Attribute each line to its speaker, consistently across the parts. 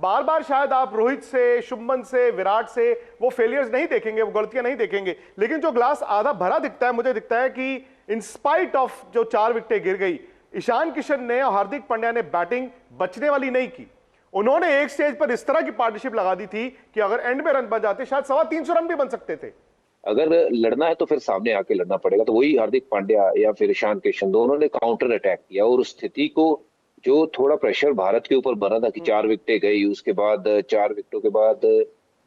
Speaker 1: बार बार शायद आप रोहित से, शुभमन से, विराट से वो फेलियर्स नहीं देखेंगे, वो गलतियां नहीं देखेंगे, लेकिन जो ग्लास आधा भरा दिखता है, मुझे दिखता है कि इन स्पाइट ऑफ जो 4 विकेटें गिर गई, ईशान किशन ने और हार्दिक पांड्या ने बैटिंग बचने वाली नहीं की। उन्होंने एक स्टेज पर इस तरह की पार्टनरशिप लगा दी थी कि अगर एंड में रन बन जाते शायद 350 रन भी बन सकते थे।
Speaker 2: अगर लड़ना है तो फिर सामने आके लड़ना पड़ेगा। तो वही हार्दिक पांड्या या फिर ईशान किशन दोनों ने काउंटर अटैक किया और उस स्थिति को, जो थोड़ा प्रेशर भारत के ऊपर बना था कि 4 विकेटें गई, उसके बाद 4 विकेटों के बाद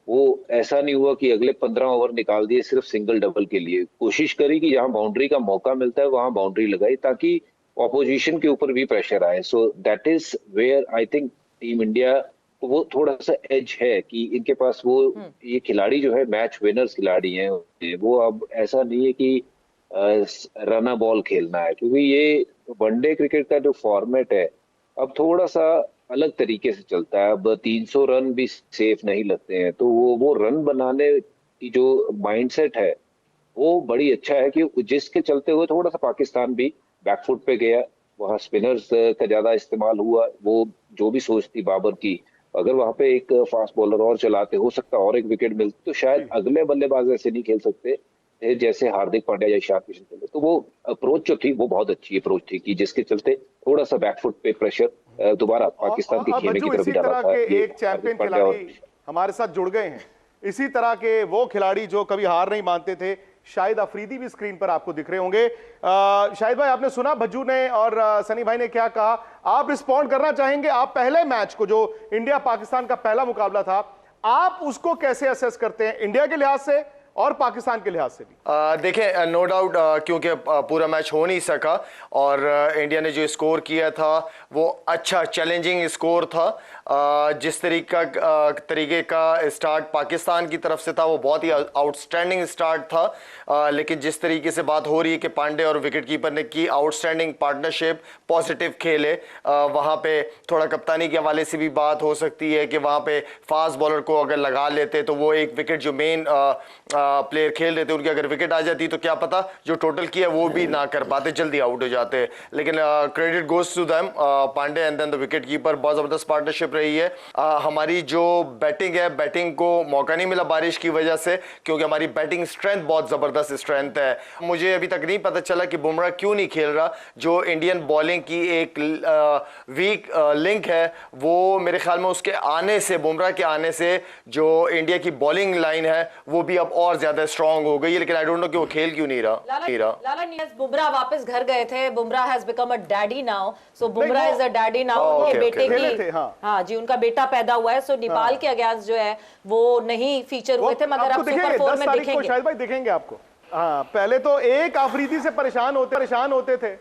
Speaker 2: वो ऐसा नहीं हुआ कि अगले 15 ओवर निकाल दिए सिर्फ सिंगल डबल के लिए। कोशिश करी कि जहां बाउंड्री का मौका मिलता है वहां बाउंड्री लगाई ताकि ऑपोजिशन के ऊपर भी प्रेशर आए। So that is where I think team India को वो थोड़ा सा एज है कि इनके पास वो ये खिलाड़ी जो है मैच विनर्स खिलाड़ी हैं। वो अब ऐसा नहीं है कि रना बॉल खेलना है, क्योंकि ये वनडे क्रिकेट का जो फॉर्मेट है अब थोड़ा सा अलग तरीके से चलता है। अब 300 रन भी सेफ नहीं लगते हैं, तो वो रन बनाने की जो माइंडसेट है वो बड़ी अच्छा है कि जिसके चलते हुए थोड़ा सा पाकिस्तान भी बैकफुट पे गया। वहां स्पिनर्स का ज्यादा इस्तेमाल हुआ। वो जो भी सोच थी बाबर की, अगर वहां पे एक फास्ट बॉलर और चलाते, हो सकता और एक विकेट मिलती, तो शायद अगले बल्लेबाज ऐसे नहीं खेल सकते जैसे हार्दिक पांड्या या ईशान किशन खेले। तो वो अप्रोच जो थी वो बहुत अच्छी अप्रोच थी कि जिसके चलते थोड़ा सा बैकफुट पे प्रेशर दोबारा पाकिस्तान के खेलने की तरफ डाला था।
Speaker 1: एक चैंपियन खिलाड़ी हमारे साथ जुड़ गए हैं, इसी तरह के वो खिलाड़ी जो कभी हार नहीं मानते थे। शाहिद अफरीदी भी स्क्रीन पर आपको दिख रहे होंगे। शाहिद भाई, आपने सुना भज्जू ने और सनी भाई ने क्या कहा, आप रिस्पॉन्ड करना चाहेंगे? आप पहले मैच को, जो इंडिया पाकिस्तान का पहला मुकाबला था, आप उसको कैसे असेस करते हैं, इंडिया के लिहाज से और पाकिस्तान के लिहाज से भी?
Speaker 3: देखिए, नो डाउट, क्योंकि पूरा मैच हो नहीं सका और इंडिया ने जो स्कोर किया था वो अच्छा चैलेंजिंग स्कोर था। जिस तरीके का स्टार्ट पाकिस्तान की तरफ से था वो बहुत ही आउटस्टैंडिंग स्टार्ट था। लेकिन जिस तरीके से बात हो रही है कि पांडे और विकेटकीपर ने की आउटस्टैंडिंग पार्टनरशिप, पॉजिटिव खेले, वहाँ पे थोड़ा कप्तानी के हवाले से भी बात हो सकती है कि वहाँ पे फास्ट बॉलर को अगर लगा लेते तो वो एक विकेट जो मेन प्लेयर खेल रहे थे उनकी अगर विकेट आ जाती तो क्या पता जो टोटल किया वो भी ना कर पाते, जल्दी आउट हो जाते। लेकिन credit goes to them, Pandey and then the wicket keeper. बहुत जबरदस्त पार्टनरशिप रही है। हमारी जो बैटिंग है, बैटिंग को मौका नहीं मिला बारिश की वजह से, क्योंकि हमारी बैटिंग स्ट्रेंथ बहुत जबरदस्त स्ट्रेंथ है। मुझे अभी तक नहीं पता चला कि बुमराह क्यों नहीं खेल रहा। जो इंडियन बॉलिंग की एक वीक लिंक है वो मेरे ख्याल में उसके आने से, बुमराह के आने से जो इंडिया की बॉलिंग लाइन है वो भी अब और ज्यादा स्ट्रांग हो गई है। लेकिन आई डोंट नो कि वो खेल क्यों नहीं रहा।
Speaker 4: लाला नियाज, बुमराह वापस घर गए थे। Bumrah has become a daddy now, so Bumrah is a daddy now. उनके बेटे की, हाँ जी, उनका बेटा पैदा हुआ है। सो नेपाल के अगेंस्ट जो है वो नहीं फीचर हुए थे, मगर अब सुपर 4 में दिखेंगे।
Speaker 1: शायद भाई दिखेंगे आपको। हाँ, पहले तो एक आफरीदी से परेशान होते थे।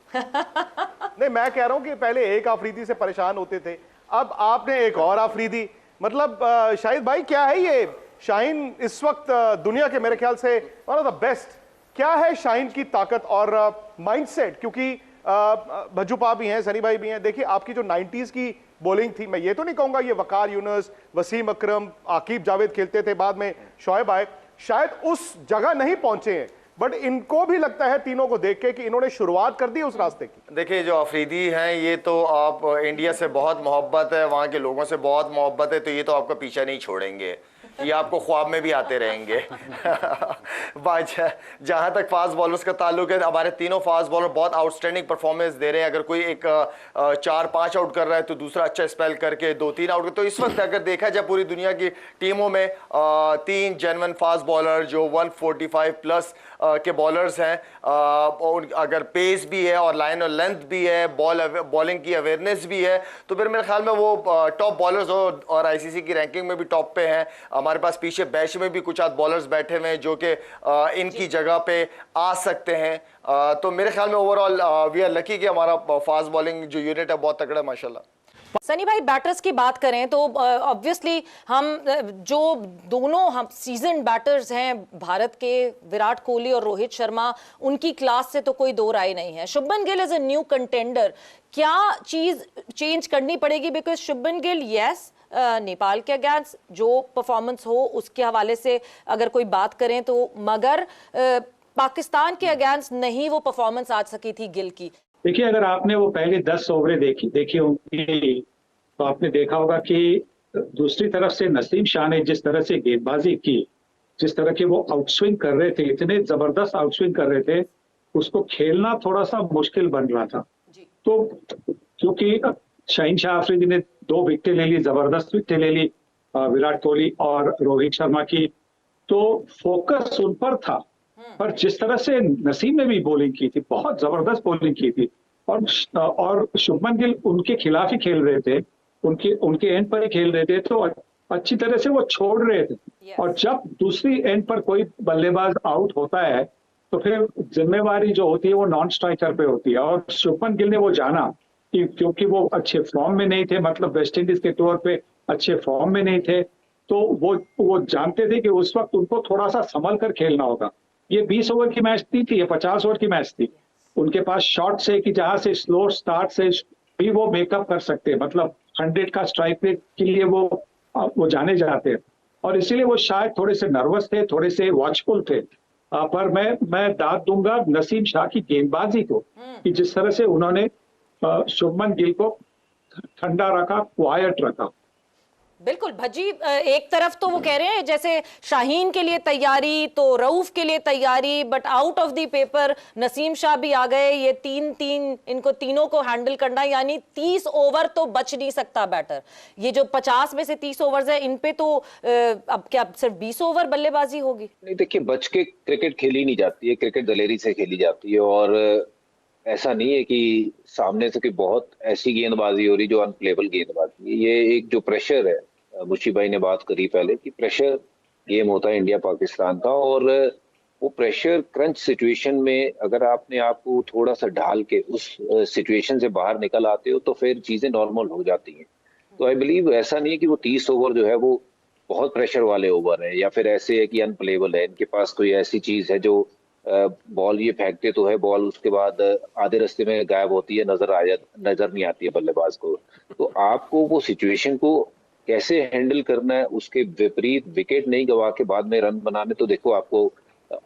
Speaker 1: नहीं, मैं कह रहा हूं कि पहले एक आफरीदी से परेशान होते थे, अब आपने एक और आफरीदी। मतलब शाहिद भाई, क्या है ये शाहीन इस वक्त दुनिया के मेरे ख्याल से वन ऑफ द बेस्ट? क्या है शाहीन की ताकत और माइंडसेट? क्योंकि भज्जूपा भी हैं, सनी भाई भी हैं। देखिए, आपकी जो 90s की बॉलिंग थी, मैं ये तो नहीं कहूंगा ये वकार यूनुस, वसीम अकरम, आकिब जावेद खेलते थे, बाद में शोएब आए, शायद उस जगह नहीं पहुंचे हैं, बट इनको भी लगता है तीनों को देख के कि इन्होंने शुरुआत कर दी उस रास्ते की।
Speaker 3: देखिए, जो अफरीदी हैं ये तो, आप इंडिया से बहुत मोहब्बत है, वहाँ के लोगों से बहुत मोहब्बत है, तो ये तो आपका पीछा नहीं छोड़ेंगे, ये आपको ख्वाब में भी आते रहेंगे। जहां तक फास्ट बॉलर्स का ताल्लुक है, हमारे तीनों फास्ट बॉलर बहुत आउटस्टैंडिंग परफॉर्मेंस दे रहे हैं। अगर कोई एक 4-5 आउट कर रहा है तो दूसरा अच्छा स्पेल करके 2-3 आउट। तो इस वक्त अगर देखा जाए पूरी दुनिया की टीमों में 3 जेन्युइन फास्ट बॉलर जो 145 प्लस के बॉलर्स हैं, अगर पेस भी है और लाइन और लेंथ भी है, बॉलिंग की अवेयरनेस भी है, तो फिर मेरे ख्याल में वो टॉप बॉलर्स और आईसीसी की रैंकिंग में भी टॉप पे हैं। हमारे पास पीछे बैच में भी कुछ आध बॉलर्स बैठे हुए हैं जो कि इनकी जगह पे आ सकते हैं। तो मेरे ख्याल में ओवरऑल वी आर लकी कि हमारा फास्ट बॉलिंग जो यूनिट है बहुत तगड़ा है माशाल्लाह।
Speaker 4: सनी भाई, बैटर्स की बात करें तो ऑब्वियसली हम जो दोनों हम सीजन बैटर्स हैं भारत के, विराट कोहली और रोहित शर्मा, उनकी क्लास से तो कोई दो राय नहीं है। Shubman Gill is a new contender. क्या चीज चेंज करनी पड़ेगी? बिकॉज शुभमन गिल, यस, नेपाल के अगेंस्ट जो परफॉर्मेंस हो उसके हवाले से अगर कोई बात करें तो, मगर पाकिस्तान के अगेंस्ट नहीं वो परफॉर्मेंस आ सकी थी गिल की।
Speaker 5: देखिए, अगर आपने वो पहले 10 ओवरें देखी होंगी तो आपने देखा होगा कि दूसरी तरफ से नसीम शाह ने जिस तरह से गेंदबाजी की, जिस तरह के वो आउटस्विंग कर रहे थे, इतने जबरदस्त आउटस्विंग कर रहे थे, उसको खेलना थोड़ा सा मुश्किल बन रहा था। तो क्योंकि शाहीन शाह अफरीदी ने 2 विकेटें ले ली, जबरदस्त विकेटें ले ली विराट कोहली और रोहित शर्मा की, तो फोकस उन पर था। पर जिस तरह से नसीम ने भी बॉलिंग की थी, बहुत जबरदस्त बॉलिंग की थी, और शुभमन गिल उनके खिलाफ ही खेल रहे थे, उनके एंड पर ही खेल रहे थे, तो अच्छी तरह से वो छोड़ रहे थे। और जब दूसरी एंड पर कोई बल्लेबाज आउट होता है तो फिर जिम्मेवारी जो होती है वो नॉन स्ट्राइकर पे होती है। और शुभमन गिल ने वो जाना कि क्योंकि वो अच्छे फॉर्म में नहीं थे, मतलब वेस्ट इंडीज के तौर पे अच्छे फॉर्म में नहीं थे, तो वो जानते थे कि उस वक्त उनको थोड़ा सा संभल कर खेलना होगा। ये 20 ओवर की मैच थी, ये 50 ओवर की मैच थी। उनके पास शॉट से कि जहां से स्लो स्टार्ट से भी वो मेकअप कर सकते हैं, मतलब 100 का स्ट्राइक रेट के लिए वो जाने जाते हैं। और इसीलिए वो शायद थोड़े से नर्वस थे, थोड़े से वॉचफुल थे। पर मैं दाद दूंगा नसीम शाह की गेंदबाजी को, कि जिस तरह से उन्होंने शुभमन गिल को ठंडा रखा, क्वाइट रखा।
Speaker 4: बिल्कुल भज्जी, एक तरफ तो वो कह रहे हैं जैसे शाहीन के लिए तैयारी तो रऊफ के लिए तैयारी, but out of the paper Naseem Shah भी आ गए। ये 3-3 इनको तीनों को हैंडल करना, यानी 30 ओवर तो बच नहीं सकता बैटर। ये जो 50 में से 30 ओवर्स है, इन पे तो अब क्या सिर्फ 20 ओवर बल्लेबाजी होगी?
Speaker 2: नहीं, देखिए, बच के क्रिकेट खेली नहीं जाती है, क्रिकेट दलेरी से खेली जाती है। और ऐसा नहीं है कि सामने से कोई बहुत ऐसी गेंदबाजी हो रही जो अनप्लेबल गेंदबाजी है। ये एक जो प्रेशर है, मुशी भाई ने बात करी पहले कि प्रेशर गेम होता है इंडिया पाकिस्तान का, और वो प्रेशर क्रंच सिचुएशन में अगर आपने आपको थोड़ा सा ढाल के उस सिचुएशन से बाहर निकल आते हो तो फिर चीजें नॉर्मल हो जाती हैं। तो आई बिलीव ऐसा नहीं है कि वो 30 ओवर जो है वो बहुत प्रेशर वाले ओवर है, या फिर ऐसे है कि अनप्लेबल है, इनके पास कोई ऐसी चीज है जो बॉल ये फेंकते तो है, बॉल उसके बाद आधे रास्ते में गायब होती है, नजर नहीं आती है बल्लेबाज को। तो आपको वो सिचुएशन को कैसे हैंडल करना है, उसके विपरीत विकेट नहीं गवा के बाद में रन बनाने, तो देखो आपको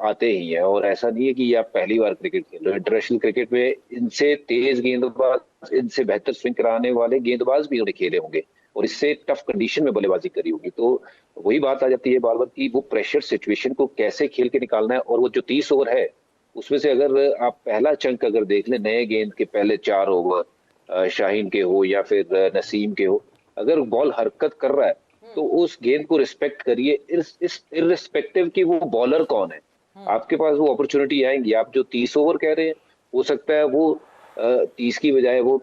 Speaker 2: आते ही है। और ऐसा नहीं है कि आप पहली बार क्रिकेट खेल रहे हो। इंटरनेशनल क्रिकेट में इनसे तेज गेंदबाज, इनसे बेहतर स्विंग कराने वाले गेंदबाज भी उन्हें खेले होंगे और इससे टफ कंडीशन में बल्लेबाजी करी होगी। तो वही बात आ जाती है बार बार कि वो प्रेशर सिचुएशन को कैसे खेल के निकालना है। और वो जो 30 ओवर है उसमें से अगर आप पहला चंक अगर देख लें, नए गेंद के पहले 4 ओवर शाहीन के हो या फिर नसीम के हो, अगर बॉल हरकत कर रहा है तो उस गेंद को रिस्पेक्ट करिए, इररिस्पेक्टिव कि वो बॉलर कौन है। आपके पास वो अपॉर्चुनिटी आएंगी। आप जो 30 ओवर कह रहे हैं, हो सकता है वो 30 की बजाय वो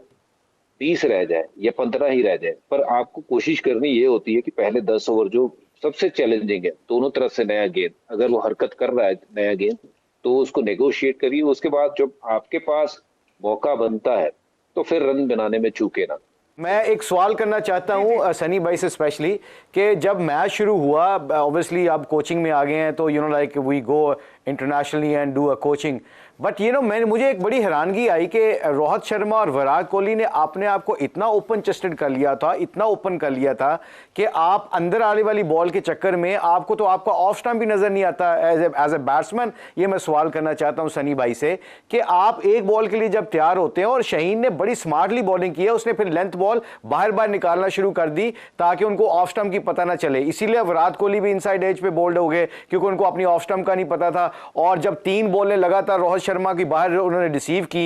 Speaker 2: 20 रह जाए या 15 ही रह जाए, पर आपको कोशिश करनी ये होती है कि पहले 10 ओवर जो सबसे चैलेंजिंग है, दोनों तरफ से नया गेंद अगर वो हरकत कर रहा है नया गेंद, तो उसको नेगोशिएट करिए। उसके बाद जब आपके पास मौका बनता है तो फिर रन बनाने में चूके ना।
Speaker 3: मैं एक सवाल करना चाहता हूं सनी भाई से स्पेशली, कि जब मैच शुरू हुआ, ऑब्वियसली आप कोचिंग में आ गए हैं, तो like we go internationally and do a coaching, but मुझे एक बड़ी हैरानगी आई कि रोहित शर्मा और विराट कोहली ने अपने आप को इतना ओपन चेस्टेड कर लिया था, इतना ओपन कर लिया था कि आप अंदर आने वाली बॉल के चक्कर में आपका ऑफ स्टंप भी नजर नहीं आता एज ए बैट्समैन। ये मैं सवाल करना चाहता हूं सनी भाई से कि आप एक बॉल के लिए जब तैयार होते हैं, और शाहीन ने बड़ी स्मार्टली बॉलिंग की है, उसने फिर लेंथ बॉल बाहर निकालना शुरू कर दी ताकि उनको ऑफ स्टंप की पता ना चले। इसीलिए विराट कोहली भी इनसाइड एज पे बोल्ड हो गए, क्योंकि उनको अपनी ऑफ स्टंप का नहीं पता था। और जब 3 बॉलें लगातार रोहित शर्मा की बाहर उन्होंने रिसीव की,